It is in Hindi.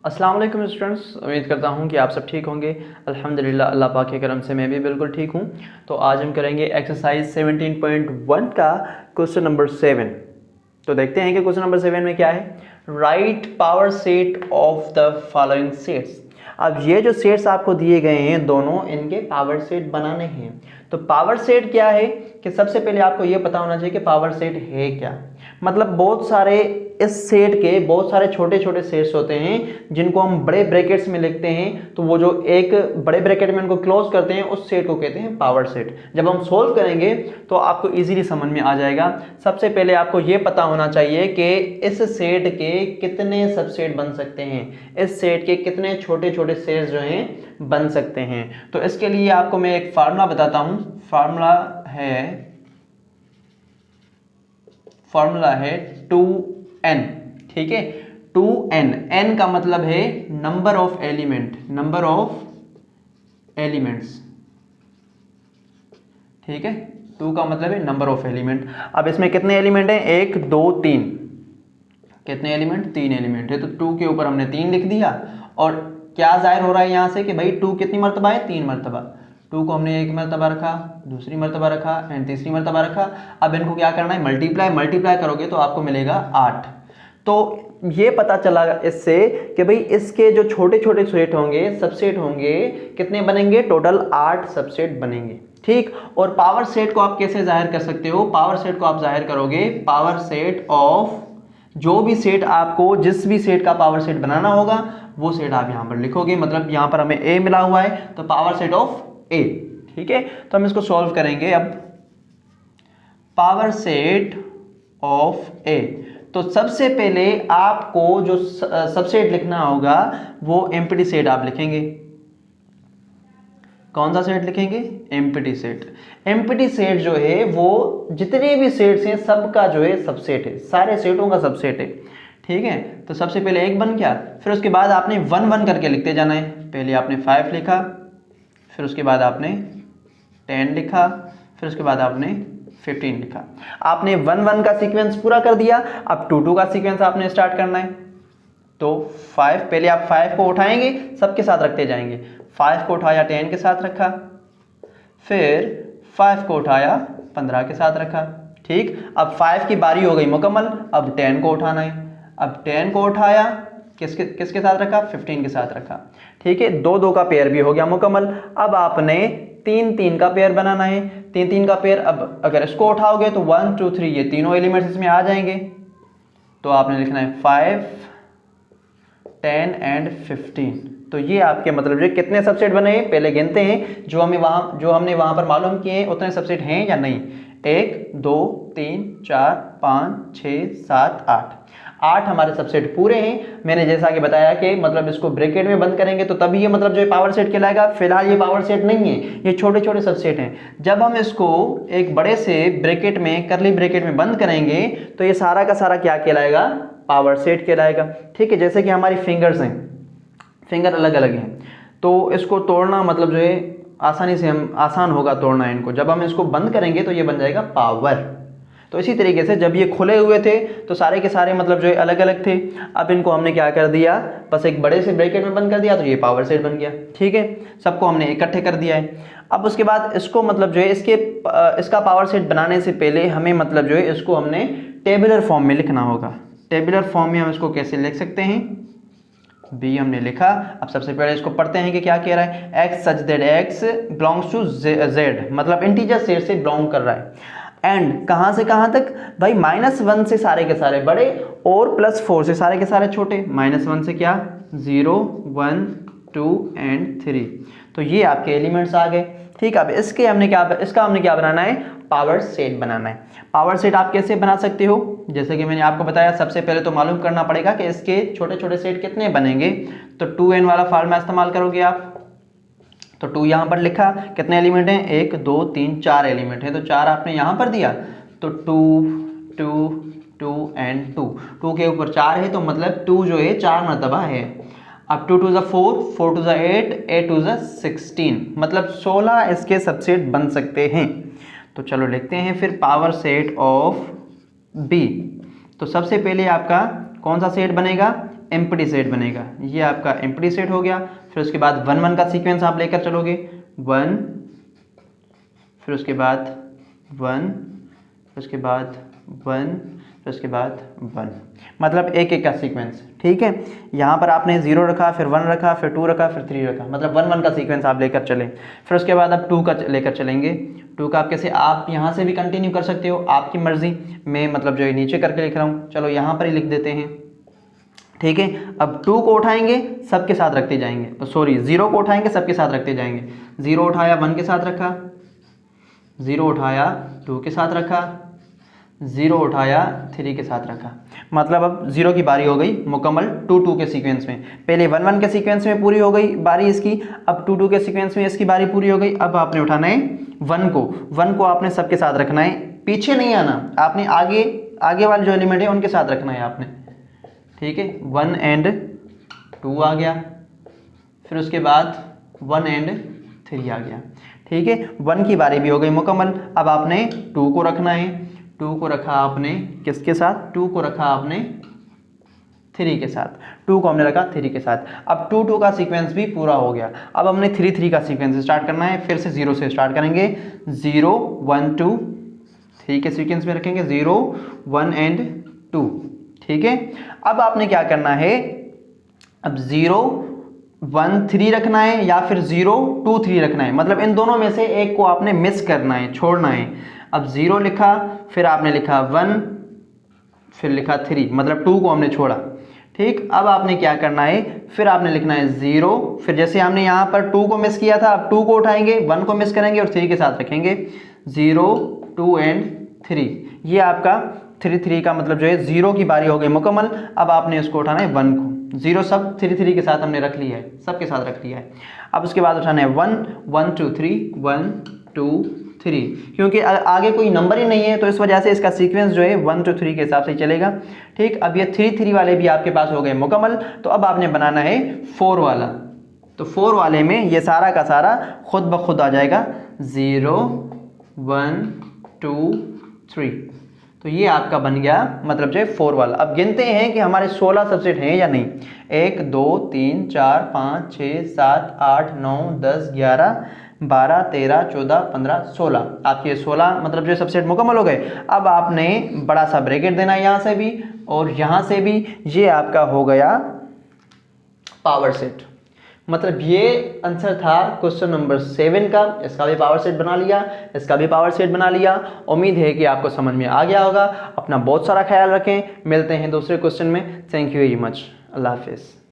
अस्सलाम वालेकुम स्टूडेंट्स, उम्मीद करता हूँ कि आप सब ठीक होंगे। अल्हम्दुलिल्लाह, अल्लाह पाक के करम से मैं भी बिल्कुल ठीक हूँ। तो आज हम करेंगे एक्सरसाइज 17.1 का क्वेश्चन नंबर 7। तो देखते हैं कि क्वेश्चन नंबर 7 में क्या है। Right power set of the following sets. अब ये जो सेट्स आपको दिए गए हैं दोनों, इनके पावर सेट बनाने हैं। तो पावर सेट क्या है कि सबसे पहले आपको ये पता होना चाहिए कि पावर सेट है क्या। मतलब बहुत सारे इस सेट के बहुत सारे छोटे छोटे सेट्स होते हैं जिनको हम बड़े ब्रैकेट्स में लिखते हैं। तो वो जो एक बड़े ब्रैकेट में उनको क्लोज करते हैं उस सेट को कहते हैं पावर सेट। जब हम सोल्व करेंगे तो आपको इजीली समझ में आ जाएगा। सबसे पहले आपको ये पता होना चाहिए कि इस सेट के कितने सबसेट बन सकते हैं, इस सेट के कितने छोटे छोटे सेट्स जो हैं बन सकते हैं। तो इसके लिए आपको मैं एक फार्मूला बताता हूं। फार्मूला है 2n। ठीक है, 2n। n का मतलब है नंबर ऑफ एलिमेंट्स। ठीक है, 2 का मतलब है नंबर ऑफ एलिमेंट। अब इसमें कितने एलिमेंट हैं? 1 2 3। कितने एलिमेंट? 3 एलिमेंट है। तो 2 के ऊपर हमने 3 लिख दिया। और क्या जाहिर हो रहा है यहां से कि भाई 2 कितनी मरतबा है? 3 मरतबा। 2 को हमने एक मरतबा रखा, दूसरी मरतबा रखा एंड तीसरी मरतबा रखा। अब इनको क्या करना है? मल्टीप्लाई करोगे तो आपको मिलेगा 8। तो ये पता चला इससे कि भाई इसके जो छोटे छोटे सेट होंगे, सबसेट होंगे, कितने बनेंगे? टोटल 8 सबसेट बनेंगे। ठीक। और पावर सेट को आप कैसे जाहिर कर सकते हो? पावर सेट को आप जाहिर करोगे पावर सेट ऑफ जो भी सेट आपको, जिस भी सेट का पावर सेट बनाना होगा वो सेट आप यहां पर लिखोगे। मतलब यहां पर हमें ए मिला हुआ है तो पावर सेट ऑफ ए। ठीक है, तो हम इसको सॉल्व करेंगे। अब पावर सेट ऑफ ए, तो सबसे पहले आपको जो सबसेट लिखना होगा वो एम्प्टी सेट आप लिखेंगे। कौन सा सेट लिखेंगे? Empty set. एम्प्टी सेट जो है वो जितने भी सेट्स हैं सबका जो है सबसेट है, सारे सेटों का सबसेट है। ठीक है, तो सबसे पहले 1 बन गया, फिर उसके बाद आपने 1 1 करके लिखते जाना है। पहले आपने 5 लिखा, फिर उसके बाद आपने 10 लिखा, फिर उसके बाद आपने 15 लिखा। आपने 1 1 का सीक्वेंस पूरा कर दिया। अब 2 2 का सीक्वेंस आपने स्टार्ट करना है। तो 5, पहले आप 5 को उठाएंगे, सबके साथ रखते जाएंगे। 5 को उठाया 10 के साथ रखा, फिर 5 को उठाया 15 के साथ रखा। ठीक, अब 5 की बारी हो गई मुकम्मल। अब 10 को उठाना है। अब 10 को उठाया, किसके साथ रखा? 15 के साथ रखा। ठीक है, 2 2 का पेयर भी हो गया मुकम्मल। अब आपने 3 3 का पेयर बनाना है। 3 3 का पेयर, अब अगर इसको उठाओगे तो 1 2 3 ये तीनों एलिमेंट्स इसमें आ जाएंगे। तो आपने लिखना है 5 10 एंड 15। तो ये आपके मतलब जो कितने सबसेट बने हैं पहले गिनते हैं। जो हमने वहां पर मालूम किए हैं उतने सबसेट हैं या नहीं। 1 2 3 4 5 6 7 8। 8 हमारे सबसेट पूरे हैं। मैंने जैसा कि बताया कि मतलब इसको ब्रैकेट में बंद करेंगे तो तभी ये मतलब जो पावर सेट कहलाएगा। फिलहाल ये पावर सेट नहीं है, ये छोटे छोटे सबसेट हैं। जब हम इसको एक बड़े से ब्रैकेट में, करली ब्रैकेट में बंद करेंगे तो ये सारा का सारा क्या कहलाएगा? पावर सेट कहलाएगा। ठीक है, जैसे कि हमारी फिंगर्स हैं, फिंगर अलग अलग हैं, तो इसको तोड़ना मतलब जो है आसानी से आसान होगा तोड़ना इनको। जब हम इसको बंद करेंगे तो ये बन जाएगा पावर। तो इसी तरीके से जब ये खुले हुए थे तो सारे के सारे मतलब जो है अलग अलग थे। अब इनको हमने क्या कर दिया? बस एक बड़े से ब्रैकेट में बंद कर दिया तो ये पावर सेट बन गया। ठीक है, सबको हमने इकट्ठे कर दिया है। अब उसके बाद इसको मतलब जो है इसका पावर सेट बनाने से पहले हमें मतलब जो है इसको हमने टेबुलर फॉर्म में लिखना होगा। टेबुलर फॉर्म में हम इसको कैसे लिख सकते हैं? बी हमने लिखा। अब सबसे पहले इसको पढ़ते हैं कि क्या कह रहा है। X such that x belongs to Z, मतलब इंटीजर सेट से बिलोंग कर रहा है। एंड कहां से कहां तक? भाई -1 से सारे के सारे बड़े और +4 से सारे के सारे छोटे। -1 से क्या? 0 1 2 एंड 3। तो ये आपके एलिमेंट्स आ गए। ठीक, अब इसका हमने क्या बनाना है? पावर सेट बनाना है। पावर सेट आप कैसे बना सकते हो? जैसे कि मैंने आपको बताया, सबसे पहले तो मालूम करना पड़ेगा कि इसके छोटे छोटे सेट कितने बनेंगे। तो 2n वाला फार्मूला इस्तेमाल करोगे आप। तो 2 यहाँ पर लिखा, कितने एलिमेंट हैं? 1 2 3 4 एलिमेंट है, तो 4 आपने यहाँ पर दिया। तो 2 2 2 एंड 2, 2 के ऊपर 4 है तो मतलब 2 जो है 4 मरतबा है। अब 2 2 4, 4 2 8, 8 2 16, मतलब 16 इसके सबसेट बन सकते हैं। तो चलो लिखते हैं फिर पावर सेट ऑफ बी। तो सबसे पहले आपका कौन सा सेट बनेगा? एम्प्टी सेट बनेगा, ये आपका एम्प्टी सेट हो गया। फिर उसके बाद 1 1 का सीक्वेंस आप लेकर चलोगे, 1, फिर उसके बाद 1, फिर उसके बाद 1, फिर उसके बाद 1, मतलब एक एक का सीक्वेंस। ठीक है, यहाँ पर आपने 0 रखा, फिर 1 रखा, फिर 2 रखा, फिर 3 रखा, मतलब 1 1 का सीक्वेंस आप लेकर चले। फिर उसके बाद अब 2 का लेकर चलेंगे। 2 का आप कैसे, आप यहाँ से भी कंटिन्यू कर सकते हो, आपकी मर्जी। मैं मतलब जो है नीचे करके लिख रहा हूँ, चलो यहाँ पर ही लिख देते हैं। ठीक है, अब 2 को उठाएंगे सबके साथ रखते जाएंगे, तो सॉरी 0 को उठाएंगे सबके साथ रखते जाएंगे। 0 उठाया 1 के साथ रखा, 0 उठाया 2 के साथ रखा, 0 उठाया 3 के साथ रखा, मतलब अब 0 की बारी हो गई मुकम्मल 2 2 के सीक्वेंस में। पहले 1 1 के सीक्वेंस में पूरी हो गई बारी इसकी, अब 2 2 के सीक्वेंस में इसकी बारी पूरी हो गई। अब आपने उठाना है 1 को आपने सबके साथ रखना है, पीछे नहीं आना, आपने आगे वाले जो एलिमेंट है उनके साथ रखना है आपने। ठीक है, 1 एंड 2 आ गया, फिर उसके बाद 1 एंड 3 आ गया। ठीक है, 1 की बारी भी हो गई मुकम्मल। अब आपने 2 को रखना है, 2 को रखा आपने किसके साथ, 2 को रखा आपने 3 के साथ, 2 को हमने रखा 3 के साथ। अब 2 2 का सीक्वेंस भी पूरा हो गया। अब हमने 3 3 का सीक्वेंस स्टार्ट करना है, फिर से 0 से स्टार्ट करेंगे। 0 1 2 3 के सीक्वेंस में रखेंगे, 0 1 एंड 2। ठीक है, अब आपने क्या करना है, अब 0 1 3 रखना है या फिर 0 2 3 रखना है, मतलब इन दोनों में से एक को आपने मिस करना है, छोड़ना है। अब 0 लिखा, फिर आपने लिखा 1, फिर लिखा 3, मतलब 2 को हमने छोड़ा। ठीक, अब आपने क्या करना है, फिर आपने लिखना है 0, फिर जैसे हमने यहाँ पर 2 को मिस किया था, अब 2 को उठाएंगे, 1 को मिस करेंगे और 3 के साथ रखेंगे, 0 2 एंड 3। ये आपका 3 3 का मतलब जो है 0 की बारी हो गई मुकम्मल। अब आपने इसको उठाना है 1 को, 0 सब 3 3 के साथ हमने रख लिया है, सबके साथ रख लिया है। अब उसके बाद उठाना है 1 1 2 3 1 2 3, क्योंकि आगे कोई नंबर ही नहीं है तो इस वजह से इसका सीक्वेंस जो है 1 2 3 के हिसाब से चलेगा। ठीक, अब ये 3 3 वाले भी आपके पास हो गए मुकम्मल। तो अब आपने बनाना है 4 वाला, तो 4 वाले में ये सारा का सारा खुद ब खुद आ जाएगा, 0 1 2 3। तो ये आपका बन गया मतलब जो है 4 वाला। अब गिनते हैं कि हमारे 16 सबसेट हैं या नहीं। 1 2 3 4 5 6 7 8 9 10 11 12 13 14 15 16, आपके 16 मतलब जो सबसेट मुकम्मल हो गए। अब आपने बड़ा सा ब्रैकेट देना है यहाँ से भी और यहाँ से भी, ये आपका हो गया पावर सेट। मतलब ये आंसर था क्वेश्चन नंबर 7 का। इसका भी पावर सेट बना लिया, इसका भी पावर सेट बना लिया। उम्मीद है कि आपको समझ में आ गया होगा। अपना बहुत सारा ख्याल रखें, मिलते हैं दूसरे क्वेश्चन में। थैंक यू वेरी मच, अल्लाह हाफिज़।